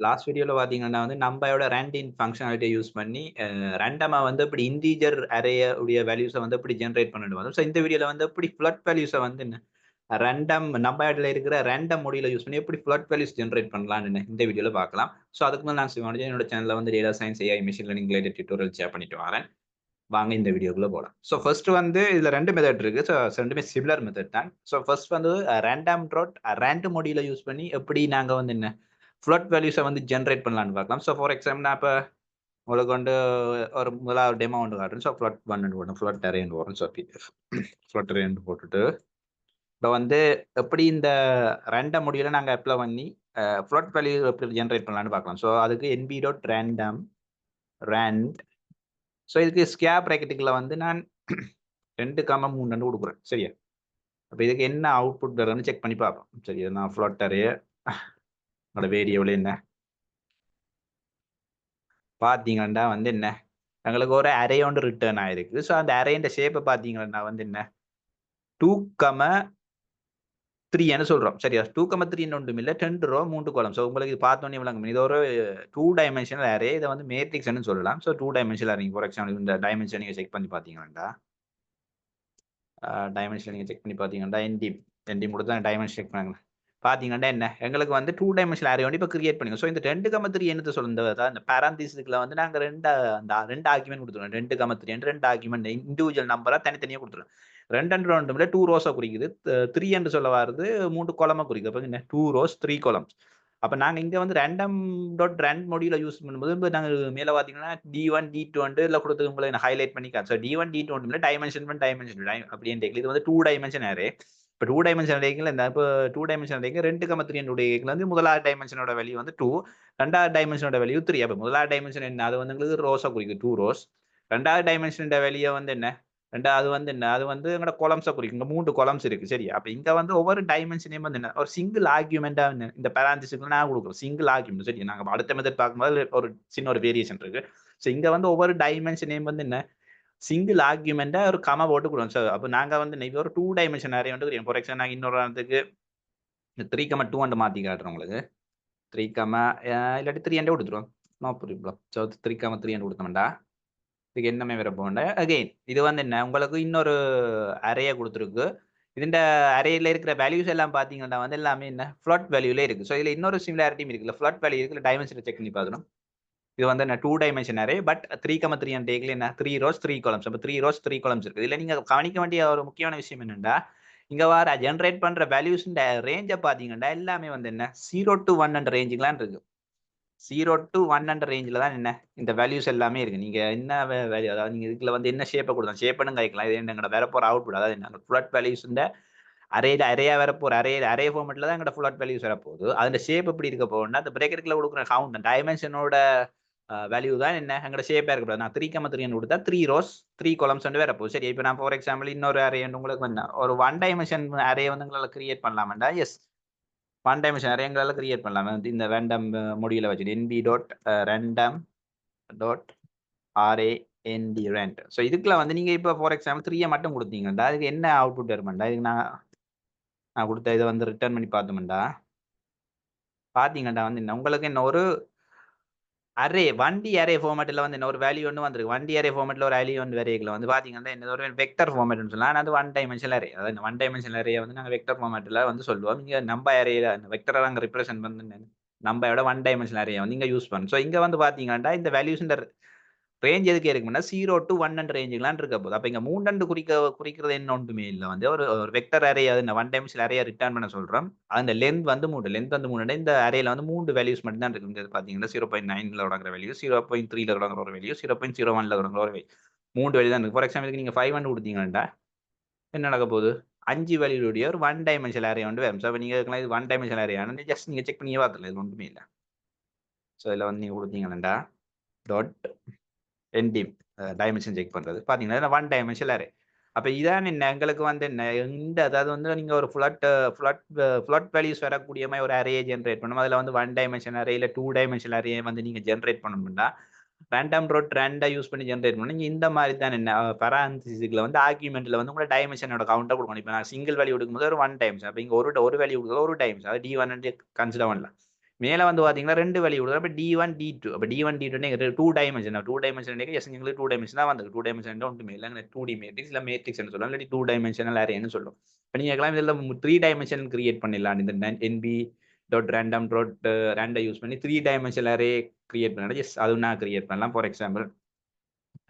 Last வீடியோல பார்த்தீங்கன்னா வந்து நம்பயோட ரேண்டின் ஃபங்ஷனாலிட்டிய யூஸ் பண்ணி ரேண்டமா வந்து இப்படி இன்டிஜர் அரேய உடைய வேல்யூஸ வந்து எப்படி ஜெனரேட் பண்ணணும். ஸோ இந்த வீடியோல வந்து எப்படி ஃப்ளோட் வேல்யூஸ வந்து ரேண்டம் நம்பர்ல இருக்கிற ரேண்டம் மொடியூல யூஸ் பண்ணி எப்படி ஃப்ளோட் வேல்யூஸ் ஜெனரேட் பண்ணலாம்னு இந்த வீடியோல பார்க்கலாம். ஸோ அதுக்கு முன்னாடி நான் சிவானி என்னோட சேனல்ல வந்து data science, AI, machine learning related tutorial share பண்ணிட்டு வரேன். வாங்க இந்த வீடியோக்குள்ள போலாம். ஸோ ஃபர்ஸ்ட் வந்து இதுல 2 மெத்தட் இருக்கு. ஸோ ரெண்டுமே சிமிலர் மெத்தட் தான். ஸோ ஃபர்ஸ்ட் வந்து ரேண்டம் டாட் ரேண்டம் மொடியூல யூஸ் பண்ணி எப்படி நாங்க வந்து ஃப்ளோட் வேல்யூஸ வந்து ஜெனரேட் பண்ணலாம்னு பார்க்கலாம். ஸோ ஃபார் எக்ஸாம்பிள் நான் இப்ப உங்களுக்கு வந்து ஒரு முதலாவது டெமோ ஒன்று காட்டுறேன். ஸோ ஃப்ளோட் ஒன்னு வரும், ஃப்ளோட் அரேன்னு வரும். ஸோ ஃப்ளோட் அரேன்னு போட்டுட்டு இப்போ வந்து எப்படி இந்த ரேண்டம் மொடியூல நாங்க அப்ளை பண்ணி ஃப்ளோட் வேல்யூ எப்படி ஜெனரேட் பண்ணலாம்னு பார்க்கலாம். ஸோ அதுக்கு NP dot random rand. So இதுக்கு ஸ்கேர் பிராக்கெட்டுக்குள்ள வந்து நான் 2,3 கொடுக்குறேன். சரியா? அப்போ இதுக்கு என்ன அவுட்புட் வருதுன்னு செக் பண்ணி பார்ப்போம். சரியா? நான் ஃப்ளோட் அரே அதோட வேரியபிள் என்ன பார்த்தீங்கன்னா வந்து எங்களுக்கு ஒரு அரே ஒன்று ரிட்டர்ன் ஆயிருக்கு. ஸோ அந்த அரேன்ற ஷேப்பை பார்த்தீங்கன்னா வந்து 2,3ன்னு சொல்றோம். சரியா? 2,3 ஒன்றும் இல்ல. 2 ரோ 3 காலம். ஸோ உங்களுக்கு இது பார்த்தோன்னே விளங்கும். இது ஒரு 2 டைமென்ஷனல் அரே. இதை வந்து மேட்ரிக்ஸ்ன்னு சொல்லலாம். So 2 dimensional array. For example இந்த டைமென்ஷன் நீங்க செக் பண்ணி பார்த்தீங்கன்னா டைமென்ஷன் நீங்க செக் பண்ணி பார்த்தீங்கன்னா என்டி கொடுத்து டைமென்ஷன் செக் பண்ணுங்க. பார்த்தீங்கன்னா எங்களுக்கு வந்து 2 டைமென்ஷனல் அரே வந்து இப்போ கிரியேட் பண்ணுங்க. ஸோ இந்த 2,3 என்னத்தை சொல்லுங்க, இந்த பேராந்தீசிஸ்ல வந்து நாங்க அந்த 2 ஆர்குமெண்ட் கொடுத்துருவோம். 2,3 2 ஆர்குமெண்ட் இண்டிவிஜுவல் நம்பரா தனித்தனியா கொடுத்துருவோம். 2 டூ ரோஸா குறிக்குது. 3 என்று சொல்ல வருது 3 காலமா குறிக்குது. அப்ப 2 ரோஸ் 3 காலம்ஸ். அப்ப நாங்க இங்க வந்து ரேண்டம் டாட் ரேண்ட் மொடியூல யூஸ் பண்ணும்போது நாங்க மேல பாத்தீங்கன்னா D1 D2 இதுல கொடுத்து உங்களுக்கு ஹைலைட் பண்ணி காட்டு. ஸோ D1 D2 டைமென்ஷன் அப்படின்னு இது வந்து 2 டைமென்ஷன் அரே. இப்போ 2 டைமென்ஷன் அரேக்குல இந்த இப்போ 2 டைமென்ஷன் அரேக்கு 2,3 உடைய வந்து முதலாவது டைமென்ஷனோட வேல்யூ வந்து 2, ரெண்டாவது டைமென்ஷனோட வேல்யூ 3. அப்போ முதலாவது டைமென்ஷன் என்ன, அது வந்து உங்களுக்கு ரோஸா குறிக்கும் 2 ரோஸ். ரெண்டாவது டைமென்ஷனோட வேல்யூ வந்து அது வந்து அது வந்து எங்களோட கொலம்ஸை குறிக்கும். இங்க 3 கொலம்ஸ் இருக்கு. சரி, அப்ப இங்க வந்து ஒவ்வொரு டைமென்ஷனையும் வந்து ஒரு சிங்கிள் ஆர்குமெண்டா இந்த பேராந்திசிஸ்க்கு நான் கொடுக்குறோம். Single argument. சரி, நாங்க அடுத்த மெத்தட் பார்க்கும்போது ஒரு சின்ன ஒரு வேரியேஷன் இருக்கு. ஸோ இங்க வந்து ஒவ்வொரு டைமென்ஷனையும் வந்து சிங்கிள் ஆர்குமெண்டா ஒரு கமா போட்டு கொடுக்கும். ஸோ அப்போ நாங்க வந்து இது ஒரு 2 டைமென்ஷன் அரே வந்து ஃபார் எக்ஸாம்பிள் நாங்க இன்னொரு இடத்துக்கு 3,2 மாத்தி காட்டுறோம் உங்களுக்கு. 3, இல்லாட்டி 3 கொடுத்துருவோம். No problem. ஸோ 3,3 கொடுத்தோம்டா இதுக்கு என்னமே வர போகண்ட அகெயின் இது வந்து உங்களுக்கு இன்னொரு அரேயை கொடுத்துருக்கு. இதுண்ட அரேல இருக்கிற வேல்யூஸ் எல்லாம் பாத்தீங்கன்னா வந்து எல்லாமே ஃப்ளோட் வேல்யூல இருக்கு. ஸோ இதுல இன்னொரு சிமிலாரிட்டியும் இருக்குல்ல, ஃப்ளோட் வேல்யூ இருக்குல்ல, டைமென்ஷனை செக் பண்ணி பார்க்கணும். இது வந்து 2 dimension array but 3,3 டேக்ல 3 rose 3 columns. அப்ப 3 ரோஸ் 3 காலம்ஸ் இருக்கு. இதுல நீங்க கவனிக்க வேண்டிய ஒரு முக்கியமான விஷயம் என்னன்னா, இங்க வர ஜெனரேட் பண்ற வேல்யூஸ் ரேஞ்ச பாத்தீங்கன்னா எல்லாமே வந்து 0 to 1 ரேஞ்சுக்குலாம் இருக்கு. 0 to 1 ரேஞ்சில் தான் இந்த வேல்யூஸ் எல்லாமே இருக்கு. நீங்க என்ன வேல்யூ, அதாவது நீங்க இதுல வந்து என்ன ஷேப்பை கொடுத்தோம், ஷேப்னு கேட்கலாம். இது எங்களோட வேற போற அவுட்புட், அதாவது என்ன ஃப்ளோட் வேல்யூஸ் அரேயா வர போற அரே ஃபார்மேட்ல தான் எங்களோட ஃப்ளோட் வேல்யூஸ் வர போகுது. அதுல ஷேப் எப்படி இருக்க போகுதுன்னா, அந்த பிரேக்கெட்ல கொடுக்குற கவுண்ட் டைமென்ஷனோட வேல்யூ தான் எங்களோட ஷேப்பா இருக்க போகுது. நான் 3,3 கொடுத்தா 3 ரோஸ் 3 காலம்ஸ் வேற போகுது. சரி, இப்போ நான் ஃபார் எக்ஸாம்பிள் இன்னொரு அரே உங்களுக்கு ஒரு 1 டைமென்ஷன் அரே வந்து உங்களால கிரியேட் பண்ணலாம்டா. எஸ், 1 டைமென்ஷன் அரே எங்களால கிரியேட் பண்ணலாம். இந்த ரேண்டம் மொடியூல வச்சு NP dot random dot array ND rand. So இதுக்குள்ள வந்து நீங்க இப்போ ஃபார் எக்ஸாம்பிள் 3 மட்டும் கொடுத்தீங்கன்னா அதுக்கு என்ன அவுட்புட் வருமாண்டா, இதுக்கு நான் கொடுத்த இதை வந்து ரிட்டர்ன் பண்ணி பார்த்தோம்டா பாத்தீங்கடா வந்து உங்களுக்கு என்ன ஒரு அரே 1D அரே ஃபார்மேட்ல வந்து ஒரு வேல்யூ ஒன்று வந்திருக்கு. 1D அரே ஃபார்மேட்ல ஒரு வேல்யூ ஒன்று வேரியபிள் வந்து பாத்தீங்கன்னா என்ன ஒரு வெக்டர் ஃபார்மேட்னு சொல்லலாம். ஆனா அது 1 டைமென்ஷனல் அரே. அதாவது 1 டைமென்ஷனல் அரே வந்து நாங்க வெக்டர் ஃபார்மேட்ல வந்து சொல்லுவோம். இங்க நம்பர் அரேல அந்த வெக்டரை நாங்க ரிப்ரசென்ட் பண்ணி நம்பரோட 1 டைமென்ஷனல் அரே வந்து இங்க யூஸ் பண்ணும். ஸோ இங்க வந்து பாத்தீங்கன்னா இந்த வேல்யூஸ் ரேஞ்ச் எதுக்கு இருக்குன்னா 0 to 1 ரேஞ்சுலாம் இருக்க போகுது. அப்ப இங்க 3 குறிக்கிறது என்ன ஒன்றுமே இல்லை. வந்து ஒரு வெக்டர் அரே, அது 1 டைமென்ஷனல் அரே ரிட்டர்ன் பண்ண சொல்றோம். அந்த லென்த் வந்து 3 இந்த அரேல வந்து 3 வேல்யூஸ் மட்டும் தான் இருக்கு. பாத்தீங்கன்னா 0.9ல தொடங்குற வேல்யூ, 0.3ல தொடங்குற ஒரு வேல்யூ, 0.01ல தொடங்குற ஒரு வேல்யூ, 3 வேல்யூ தான் இருக்கு. ஃபார் எக்ஸாம்பிள் நீங்க 5 கொடுத்தீங்கன்னா என்ன நடக்க போகுது, 5 வேல்யூடைய ஒரு 1 டைமென்ஷனல் அரே வந்து வரும். ஸோ நீங்க இது 1 டைமென்ஷனல் அரே ஆனா ஜஸ்ட் நீங்க செக் பண்ணி பார்த்துல இது ஒன்றுமே இல்லை. ஸோ இதுல வந்து நீங்க கொடுத்தீங்கன்னா டாட் என்டி டைமென்ஷன் செக் பண்றது பாத்தீங்கன்னா 1 டைமென்ஷனல் அரே. அப்ப இதான் எங்களுக்கு வந்து இந்த அதாவது வந்து நீங்க ஒரு ஃப்ளோட் வேல்யூஸ் வரக்கூடிய மாதிரி ஒரு அரே ஜெனரேட் பண்ணணும். அதுல வந்து 1 டைமென்ஷன் அரே இல்ல 2 டைமென்ஷனல் அரே வந்து நீங்க ஜெனரேட் பண்ணணும்னா ரேண்டம் டாட் ரேண்டா யூஸ் பண்ணி ஜெனரேட் பண்ணணும். இந்த மாதிரி தான் பராந்தசிஸ்ல வந்து ஆர்குமெண்ட்ல வந்து உங்களோட டைமென்ஷனோட கவுண்டை கொடுக்கணும். இப்போ நான் சிங்கிள் வேல்யூ எடுக்கும்போது ஒரு 1 டைம்ஸ், அப்ப இங்க ஒரு வேல்யூ கொடுக்குறது ஒரு டைம்ஸ், அது D1 கன்சிடர் பண்ணலாம். மேலே வந்து பார்த்தீங்கன்னா 2 வழி கொடுக்குறோம். அப்போ D1 D2 அப்போ D1 D2 2 dimension 2 dimension S எங்களுக்கு 2 டைமென்ஷன் தான் வந்து 2 டைமென்ஷன் ஒன்றுமே இல்லை 2D மேட்ரிக்ஸ் இல்லை மேட்ரிக்ஸ் சொல்லலாம் இல்லாட்டி 2 டைமென்ஷனல் அரேன்னு சொல்லும். இப்போ நீங்கள் எல்லாம் இதில் 3 டைமென்ஷன் கிரியேட் பண்ணிடலாம். இந்த nb.random.rand யூஸ் பண்ணி 3 டைமென்ஷனல் அரே கிரியேட் பண்ணலாம். எஸ் அது நான் கிரியேட் பண்ணலாம். ஃபார் எக்ஸாம்பிள்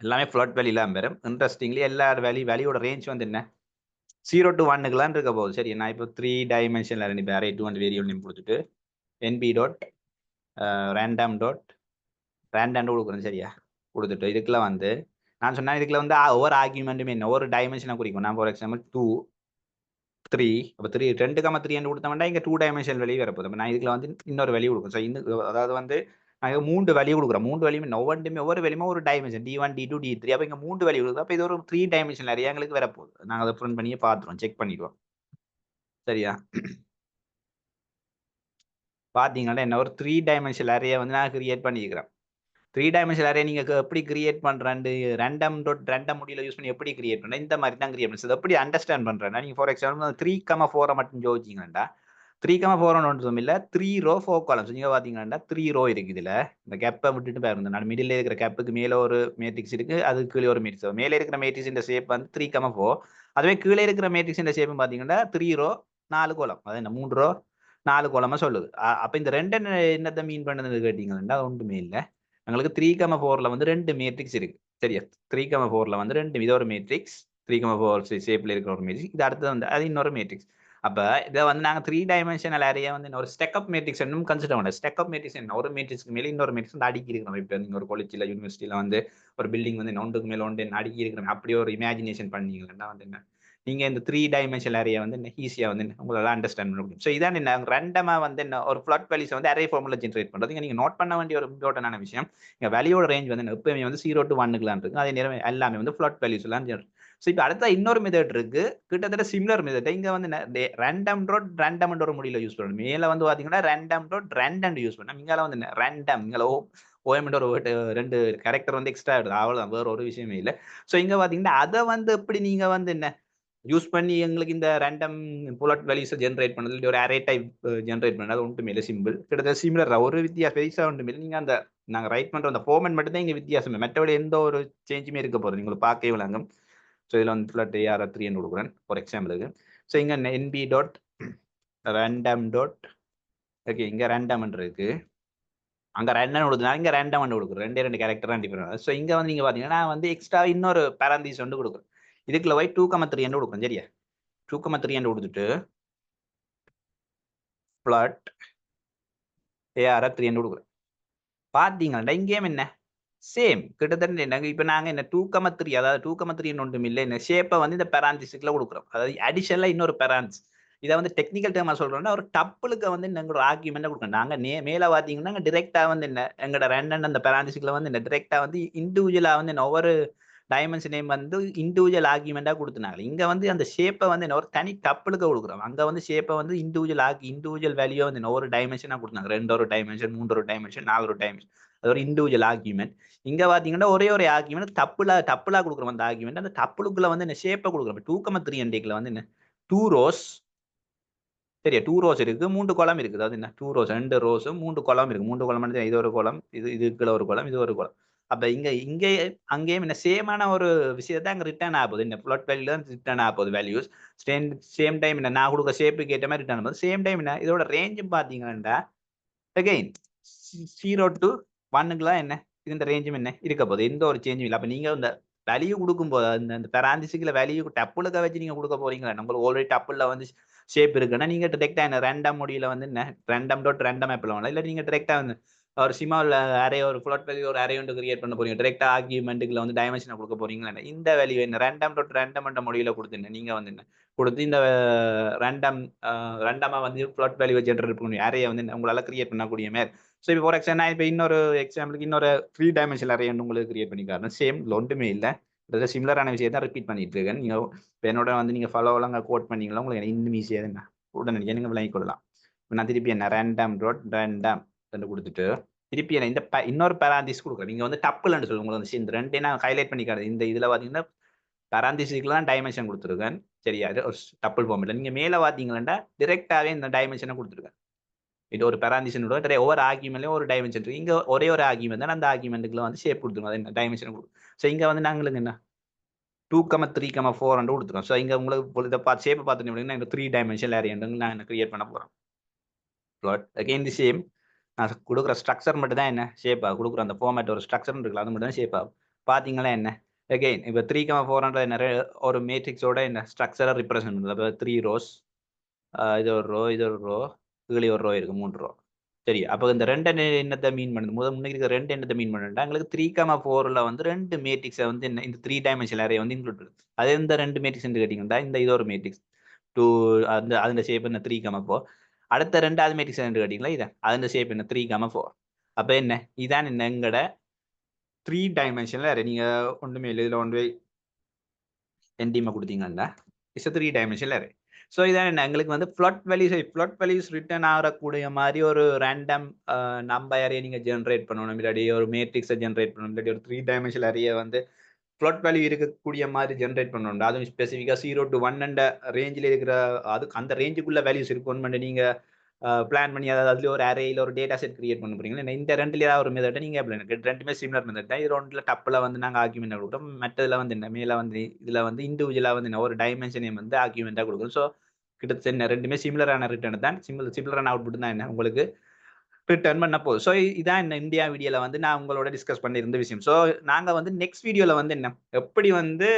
எல்லாமே ஃப்ளாட் வேல்யூலாம் பெறும். இன்ட்ரெஸ்டிங்லி எல்லா வேல்யூவோட ரேஞ்ச் வந்து என்ன 0 to 1க்குலாம் இருக்க போகுது. சரி, நான் இப்போ 3 டைமென்ஷனில் அரே இப்போ அரே 2 அண்ட் வேரியபிள் நேம் கொடுத்துட்டு nb.random கொடுக்குறேன். சரியா, கொடுத்துட்டு இதுக்குள்ள வந்து நான் சொன்னேன் இதுக்குள்ள வந்து ஒவ்வொரு ஆர்குமெண்ட்டுமே என்ன ஒரு டைமென்ஷனை குறிக்கும். நான் ஃபார் எக்ஸாம்பிள் 2 3 அப்போ 2,3 கொடுத்தோம்னா இங்கே 2 டைமென்ஷன் வெளியே வரப்போகுது. அப்போ நான் இதுல வந்து இன்னொரு வெளியே கொடுக்கும். ஸோ இந்த அதாவது வந்து நாங்கள் 3 வேல்யூ கொடுக்குறோம். 3 வேல்யூமே ஒவ்வொரு வேல்யூமே ஒரு டைமென்ஷன் D1 D2 D3 அப்போ இங்கே 3 வேல்யூ கொடுக்குறோம். அப்போ இது ஒரு 3 டைமென்ஷன் நிறைய எங்களுக்கு வரப்போகுது. நாங்கள் அதை பிரிண்ட் பண்ணியே பார்த்துருவோம், செக் பண்ணிடுவோம். சரியா, பார்த்தீங்கன்னா என்ன ஒரு 3 டைமென்ஷன் அரே வந்து நான் கிரியேட் பண்ணிக்கிறேன். 3 டைமென்ஷன் அரே நீங்க எப்படி கிரியேட் பண்றாண்டு random முடியல யூஸ் பண்ணி எப்படி கிரியேட் பண்ற இந்த மாதிரி தான் கிரியேட் பண்ணி எப்படி அண்டர்ஸ்டாண்ட் பண்றேன்னா நீங்க ஃபார் எக்ஸாம்பிள் 3,4 மட்டும் யோசிச்சீங்கன்னா 3,4 ஒன்றும் இல்ல 3 ரோ 4 காலம்ஸ். நீங்க பாத்தீங்கன்னா 3 ரோ இருக்கு. இதுல இந்த கேப்பை விட்டுட்டு பாருங்க, நான் மிடில் இருக்கிற கேப்புக்கு மேல ஒரு மேட்ரிக்ஸ் இருக்கு, அதுக்கு கீழே ஒரு மேட்ரிக்ஸ். மேல இருக்கிற மேட்ரிக்ஸ் இந்த ஷேப் வந்து 3,4. அதுவே கீழே இருக்கிற மேட்ரிக்ஸ் இந்த ஷேப் பாத்தீங்கன்னா 3 ரோ 4 கோலம். அது என்ன 3 ரோ 4 கோலமா சொல்லுது. அப்ப இந்த ரெண்டு என்னத்தை மீன் பண்ணதுன்னு கேட்டீங்கன்னா ஒன்றுமே இல்லை. எங்களுக்கு 3,4ல வந்து 2 மேட்ரிக்ஸ் இருக்கு. சரியா, 3,4ல வந்து 2 இது ஒரு மேட்ரிக்ஸ், 3,4 ஷேப்ல இருக்கிற ஒரு மேட்ரிக்ஸ், இது அடுத்தது வந்து அது இன்னொரு மேட்ரிக்ஸ். அப்ப இதை வந்து நாங்க 3 டைமென்ஷனல் அரேயா வந்து ஒரு ஸ்டெக்அப் மேட்ரிக்ஸ் என்னும் கன்சிடர் பண்ணோம். ஸ்டெக்அப் மேட்ரிக்ஸ் என்ன ஒரு மேட்ரிக்ஸ்க்கு மேல இன்னொரு மேட்ரிக்ஸ் வந்து அடுக்கி இருக்கிறோம். இப்போ நீங்க ஒரு காலேஜ்ல யூனிவர்சிட்டியில வந்து ஒரு பில்டிங் வந்து ஒன்றுக்கு மேல ஒன்று அடுக்கி இருக்கிறோம். அப்படியே ஒரு இமேஜினேஷன் பண்ணீங்கன்னா வந்து என்ன நீங்க இந்த 3 டைமென்ஷனல் அரே வந்து ஈஸியா வந்து உங்களால அண்டர்ஸ்டாண்ட் பண்ண முடியும். ஸோ இதான் என்ன ரேண்டமா வந்து என்ன ஒரு ஃப்ளாட் வேல்யூஸ் வந்து அரே ஃபார்முலா ஜென்ரேட் பண்றது. நீங்க நோட் பண்ண வேண்டிய ஒரு இம்பார்ட்டன்டான விஷயம், இங்க வேல்யூவோட ரேஞ்ச் வந்து எப்பவுமே வந்து 0 to 1க்குலாம் இருக்கு. அதே நேரம் எல்லாமே வந்து ஃப்ளாட் வேல்யூஸ் எல்லாம் ஜென்ரேட். ஸோ இப்போ அடுத்த இன்னொரு மெத்தட் இருக்கு, கிட்டத்தட்ட சிமிலர் மெத்தட். இங்க வந்து ரேண்டம் ஒரு முடியல யூஸ் பண்ணணும். மேல வந்து பாத்தீங்கன்னா random யூஸ் பண்ணணும். இங்கால வந்து ரேண்டம் இங்கே ஓஎம் ஒரு 2 கேரக்டர் வந்து எக்ஸ்ட்ரா ஆயிடுது, அவ்வளவுதான், வேற ஒரு விஷயமே இல்லை. ஸோ இங்க பாத்தீங்கன்னா அதை வந்து எப்படி நீங்க வந்து என்ன யூஸ் பண்ணி எங்களுக்கு இந்த ரேண்டம் புல்லட் வேல்யூஸை ஜென்ரேட் பண்ணது ஒரு அரே டைப் ஜென்ரேட் பண்ணது ஒன்றுமே இல்லை. சிம்பிள், கிட்டத்தட்ட சிமிலர் ஒரு வித்தியாசம் பெருசாக ஒன்றுமே இல்லை. நீங்கள் அந்த நாங்கள் ரைட் பண்ணுற அந்த ஃபார்மேட் மட்டும் தான் இங்கே வித்தியாசமே, மற்றபடி எந்த ஒரு சேஞ்சுமே இருக்க போகிறது உங்களுக்கு பார்க்கவே விளங்கும். ஸோ இதில் வந்து புல்லட் AR3 கொடுக்குறேன் ஃபார் எக்ஸாம்பிளுக்கு. ஸோ இங்கே nb.random. ஓகே, இங்கே ரேண்டம் இருக்கு, அங்கே ரேண்டம் கொடுக்குறேன், இங்கே ரேண்டம் கொடுக்குறேன். 2 கேரக்டர் தான் டிஃபரெண்ட். ஸோ இங்கே வந்து நீங்கள் பார்த்தீங்கன்னா நான் வந்து எக்ஸ்ட்ரா இன்னொரு பேரந்தீஸ் வந்து கொடுக்குறேன். இதுக்குள்ள போய் 2,3 கொடுக்குறேன். சரியா, 2,3 கொடுத்துட்டு பிளாட் AR3 கொடுக்குறேன். பார்த்தீங்கன்னா இங்கேயும் என்ன சேம் கிட்டத்தட்ட என்ன இப்போ நாங்கள் என்ன 2,3 அதாவது 2,3 ஒன்றும் இல்லை, என்ன ஷேப்பை வந்து இந்த பெராந்திஸுக்குள்ள கொடுக்குறோம். அதாவது அடிஷனலாக இன்னொரு பெரான்ஸ். இதை வந்து டெக்னிக்கல் டேர்மா சொல்றோம்னா ஒரு டப்புளுக்கு வந்து எங்களோட ஆர்குமெண்ட் கொடுக்கணும். நாங்கள் மேலே பார்த்தீங்கன்னா டிரெக்டா வந்து என்ன எங்களோட ரெண்டு அந்த பெராந்திஸுக்குள்ள வந்து என்ன டிரெக்டா வந்து இண்டிவிஜுவலா வந்து என்ன ஒவ்வொரு டைமென்ஷன் நேம் வந்து இண்டிவிஜுவல் ஆர்குமெண்டா கொடுத்துனாங்க. இங்க வந்து அந்த ஷேப்பை வந்து என்ன ஒரு தனி டப்புளுக்கு கொடுக்குறோம். அங்க வந்து ஷேப்பை வந்து இண்டிவிஜுவல் வேல்யூ வந்து என்ன ஒரு டைமென்ஷனா கொடுத்தாங்க. 2 ஒரு டைமென்ஷன், 3 ஒரு டைமென்ஷன், 4 ஒரு டைமென்ஷன், அது ஒரு இண்டிவிஜுவல் ஆர்குமெண்ட். இங்க பாத்தீங்கன்னா ஒரே ஒரு ஆர்குமெண்ட் டப்புலா கொடுக்குறோம். அந்த ஆர்குமெண்ட் அந்த டப்புளுக்குள்ள வந்து என்ன ஷேப்பை கொடுக்குறோம். 2,3 எண்டைக்குள்ள வந்து என்ன 2 ரோஸ். சரியா, 2 ரோஸ் இருக்கு, 3 கோலம் இருக்குது. அது என்ன 2 ரோஸ் 2 ரோஸும் 3 கோலம் இருக்கு. 3 கோலம் இது ஒரு கோலம், இதுக்குள்ள ஒரு கோலம், இது ஒரு கோலம். அப்ப இங்க அங்கேயும் என்ன சேமான ஒரு விஷயத்தை அங்க ரிட்டர்ன் ஆகுது. இந்த புல்லட் வேல்யூல ரிட்டர்ன் ஆகுது வேல்யூஸ். சேம் டைம் என்ன நான் கொடுக்க ஷேப்புக்கு ஏற்ற மாதிரி ரிட்டர்ன் ஆகுது. சேம் டைம் என்ன இதோட ரேஞ்சும் பாத்தீங்கன்னா அகைன் 0 to 1க்குலாம் என்ன இந்த ரேஞ்சும் என்ன இருக்க போகுது, எந்த ஒரு சேஞ்சும் இல்லை. அப்ப நீங்க இந்த வேல்யூ கொடுக்கும்போது இந்த பெராந்திசிக்கல வேல்யூ டப்புளுக்க வச்சு நீங்க கொடுக்க போறீங்களா, நம்மளுக்கு ஆல்ரெடி டப்புல வந்து ஷேப் இருக்குன்னா நீங்க டிரெக்டா என்ன ரேண்டம் முடியல வந்து என்ன random.random ஆப்பிள் வாங்கலாம். இல்லை நீங்க டிரெக்டா வந்து ஒரு சிமால் அரே ஒரு ஃப்ளாட் வேல்யூ ஒரு அரே ஒன்று கிரியேட் பண்ண போறீங்க, டிரெக்டா ஆர்குமெண்ட்டுக்குள்ள வந்து டைமென்ஷனை கொடுக்க போறீங்களா, இந்த வேல்யூ என்ன random.random முடியல கொடுத்து நீங்க வந்து என்ன கொடுத்து இந்த ரேண்டமா வந்து ஃப்ளாட் வேல்யூ ஜென்ரேட் பண்ணி அரே வந்து உங்களால கிரியேட் பண்ணக்கூடிய மாதிரி. ஸோ இப்போ ஃபார் எக்ஸாம்பிள் நான் இப்போ இன்னொரு எக்ஸாம்பிளுக்கு இன்னொரு 3 டைமென்ஷனல் அரே உங்களுக்கு கிரியேட் பண்ணி காரணம் சேம் ஒன்றுமே இல்லை, சிமிலரான விஷயத்தை தான் ரிப்பீட் பண்ணிட்டு இருக்கேன். நீங்க என்னோட வந்து நீங்க ஃபாலோவெல்லாம் கோட் பண்ணீங்களா உங்களுக்கு இன்னும் ஈஸியாக என்ன உடனே நீங்க விளங்கிக் கொள்ளலாம். நான் திருப்பி என்ன random கொடுத்துட்டு திருப்பி என்ன இந்த இன்னொரு பேராந்திஸ் கொடுக்குறேன். நீங்க வந்து டப்புலன்னு சொல்லுங்க, உங்களுக்கு வந்து இந்த ரெண்டே நான் ஹைலைட் பண்ணிக்காது. இந்த இதுல பாத்தீங்கன்னா பேராந்திஸ்க்குலாம் டைமென்ஷன் கொடுத்துருக்கேன். சரியா, ஒரு டப்புள் ஃபார்மெட்ல. நீங்க மேல பாத்தீங்கன்னா டிரெக்டாவே இந்த டைமென்ஷனை கொடுத்துருக்கேன். இது ஒரு பேராந்திஷனோட ஒவ்வொரு ஆர்குமெண்ட்லயும் ஒரு டைமென்ஷன் இருக்கு. இங்க ஒரே ஒரு ஆர்குமெண்ட் தான் அந்த ஆர்குமெண்ட்டுக்குள்ள வந்து ஷேப் கொடுத்துருவோம். அது டைமென்ஷன் கொடுக்கும். ஸோ இங்க வந்து நாங்களுக்கு என்ன 2,3,4 கொடுத்துருவோம். ஸோ இங்க உங்களுக்கு இதை பார்த்து ஷேப்பை பார்த்துட்டு இந்த 3 டைமென்ஷன் அரே நான் என்ன கிரியேட் பண்ண போறோம். Plot again the same. நான் கொடுக்குற ஸ்ட்ரக்சர் மட்டும் தான் என்ன ஷேப் ஆகும். கொடுக்குற அந்த ஃபார்மேட் ஒரு ஸ்ட்ரக்சர் இருக்குல்ல அது மட்டும் தான் ஷேப் ஆகும். பார்த்தீங்களா என்ன அகைன் இப்போ 3,400 என்ன ஒரு மேட்ரிக்ஸோட என்ன ஸ்ட்ரக்சரை ரிப்ரசென்ட் பண்ணுது. அப்போ 3 ரோஸ், இது ஒரு ரோ, இது ஒரு ரோ, இதுல ஒரு ரோ இருக்கு, 3 ரோ. சரி, அப்போ இந்த ரெண்டு என்னத்தை மீன் பண்ணுது? முன்னாடி இருக்க ரெண்டு என்னத்தை மீன் பண்ணுறா எங்களுக்கு 3,4ல வந்து ரெண்டு மேட்ரிக்ஸை வந்து என்ன இந்த 3 டைமென்ஷனல் அரே வந்து இன்க்ளூட் இருக்கு. அது எந்த ரெண்டு மேட்ரிக்ஸ் கேட்டீங்கன்னா இந்த இது ஒரு மேட்ரிக்ஸ் டூ அந்த அந்த ஷேப் என்ன 3,4. அடுத்த ரெண்டாவது மேட்ரிக்ஸ் என்ன கேட்டீங்களா இதான் அதோட ஷேப் என்ன 3,4. அப்போ என்ன இதான் என்ன எங்கட 3 டைமென்ஷனல் அரே. நீங்க ஒன்றுமே இல்லை, இதுல ஒன்று என்டிமா கொடுத்தீங்கன்னா இட்ஸ் 3 டைமென்ஷனல் அரே. ஸோ இதான் என்ன எங்களுக்கு வந்து ஃப்ளட் வேல்யூஸ் ரிட்டர்ன் ஆகக்கூடிய மாதிரி ஒரு ரேண்டம் நம்பர் அரே நீங்க ஜென்ரேட் பண்ணணும். இல்லாட்டி ஒரு மேட்ரிக்ஸை ஜென்ரேட் பண்ணணும். இல்லாட்டி ஒரு 3 டைமென்ஷனல் அரேயை வந்து ஃப்ளட் வேல்யூ இருக்கக்கூடிய மாதிரி ஜென்ரேட் பண்ணணும். அதுவும் ஸ்பெசிஃபிக்காக 0 to 1 அண்ட் ரேஞ்சில் இருக்கிற அதுக்கு அந்த ரேஞ்சுக்குள்ள வேல்யூஸ் இருக்கணும். நீங்க பிளான் பண்ணி அதாவது அதுல ஒரு அரேயில் ஒரு டேட்டா செட் கிரியேட் பண்ண போறீங்களா இந்த ரெண்டுல ஏதாவது ஒரு மெத்தட் நீங்க ரெண்டுமே சிமிலர் மெத்தட் தான். இது ரெண்டுல டப்பில் வந்து நாங்கள் ஆர்குமெண்ட் கொடுக்குறோம். மற்றதுல வந்து என்ன மேல வந்து இதுல வந்து இண்டிவிஜுவலா வந்து என்ன ஒரு டைமென்ஷனையும் வந்து ஆர்குமெண்டா கொடுக்குறோம். ஸோ கிட்டத்தட்ட என்ன ரெண்டுமே சிமிலரான ரிட்டர்ன் தான், சிமிலரான அவுட்புட் தான் என்ன உங்களுக்கு ரிட்டர்ன் பண்ண போகுது. ஸோ இதான் இந்த இந்தியா வீடியோல வந்து நான் உங்களோட டிஸ்கஸ் பண்ணியிருந்த விஷயம். ஸோ நாங்க வந்து நெக்ஸ்ட் வீடியோல வந்து என்ன எப்படி வந்து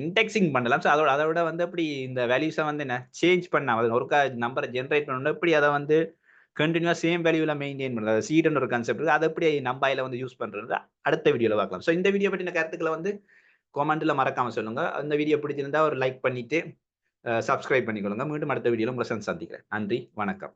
இண்டெக்ஸிங் பண்ணலாம். ஸோ அதை விட வந்து எப்படி இந்த வேல்யூஸை வந்து என்ன சேஞ்ச் பண்ண ஒரு நம்பரை ஜென்ரேட் பண்ணணும், எப்படி அதை வந்து கண்டினியூவா சேம் வேல்யூல மெயின்டைன் பண்ணுறது சீடுன்னு ஒரு கான்செப்ட் இருக்கு. அதை எப்படி நம்பாயில வந்து யூஸ் பண்றது அடுத்த வீடியோல பார்க்கலாம். ஸோ இந்த வீடியோ பற்றின கருத்துக்களை வந்து கமெண்ட்ல மறக்காம சொல்லுங்க. அந்த வீடியோ பிடிச்சிருந்தா ஒரு லைக் பண்ணிட்டு சப்ஸ்கிரைப் பண்ணிக்கொள்ளுங்க. மீண்டும் அடுத்த வீடியோல உங்களை சந்திக்கிறேன். நன்றி, வணக்கம்.